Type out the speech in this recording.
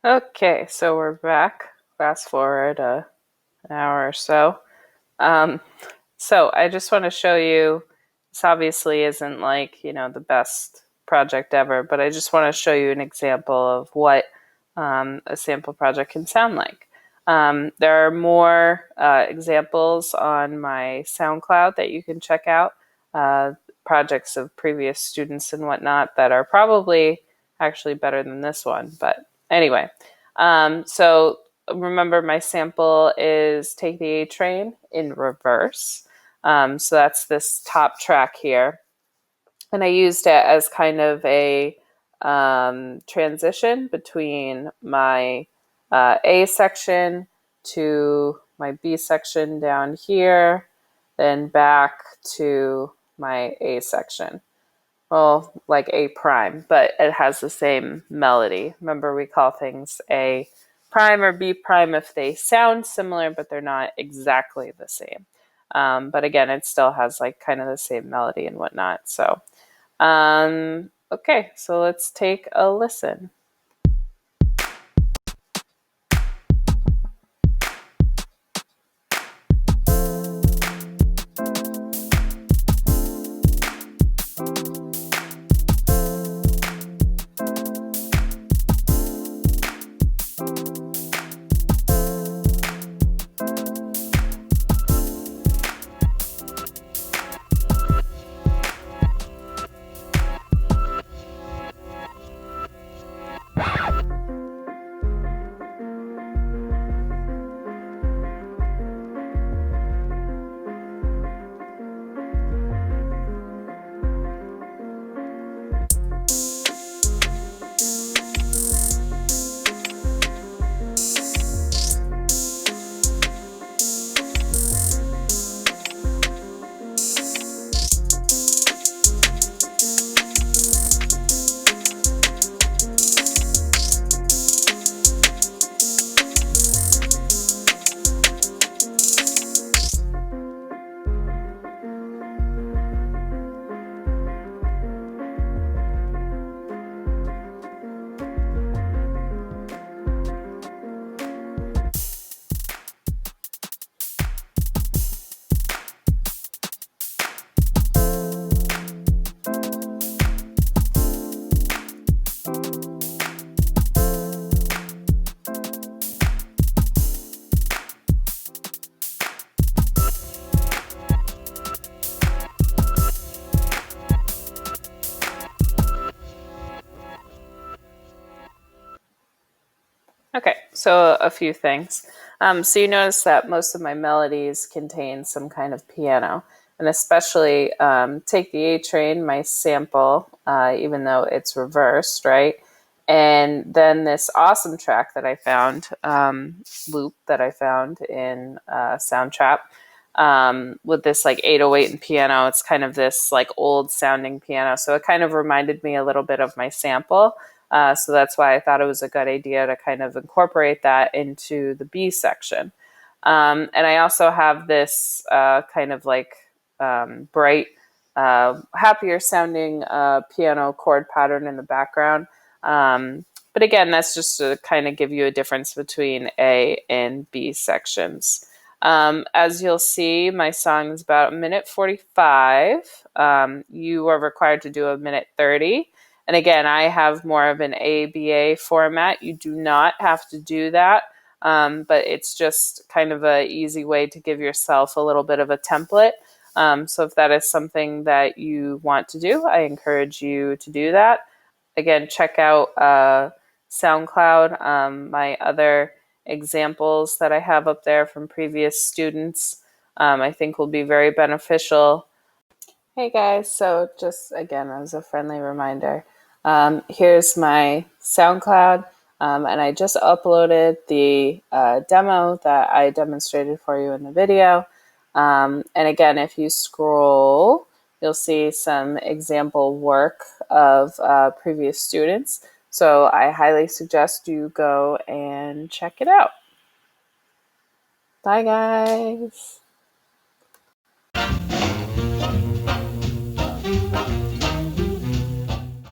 Okay, so we're back. Fast forward an hour or so. Um, so I just want to show you, this obviously isn't like, the best project ever, but I just want to show you an example of what a sample project can sound like. There are more examples on my SoundCloud that you can check out, projects of previous students and whatnot that are probably actually better than this one. But anyway, so remember my sample is Take the A Train in reverse. So that's this top track here. And I used it as kind of a transition between my A section to my B section down here, then back to my A section. Well, like A prime, but it has the same melody. Remember, we call things A prime or B prime if they sound similar, but they're not exactly the same. But again, it still has like kind of the same melody and whatnot. So, okay, so let's take a listen. Okay, so a few things. So you notice that most of my melodies contain some kind of piano, and especially Take the A Train, my sample, even though it's reversed, right? And then this awesome track that I found, loop that I found in Soundtrap, with this like 808 and piano. It's kind of this like old sounding piano. So it kind of reminded me a little bit of my sample. So that's why I thought it was a good idea to kind of incorporate that into the B section. And I also have this kind of like bright, happier sounding piano chord pattern in the background. But again, that's just to kind of give you a difference between A and B sections. As you'll see, my song is about 1:45. You are required to do 1:30. And again, I have more of an ABA format. You do not have to do that, but it's just kind of an easy way to give yourself a little bit of a template. So if that is something that you want to do, I encourage you to do that. Again, check out SoundCloud, my other examples that I have up there from previous students, I think will be very beneficial. Hey guys, so just again as a friendly reminder, here's my SoundCloud, and I just uploaded the demo that I demonstrated for you in the video. And again, if you scroll, you'll see some example work of previous students. So I highly suggest you go and check it out. Bye guys.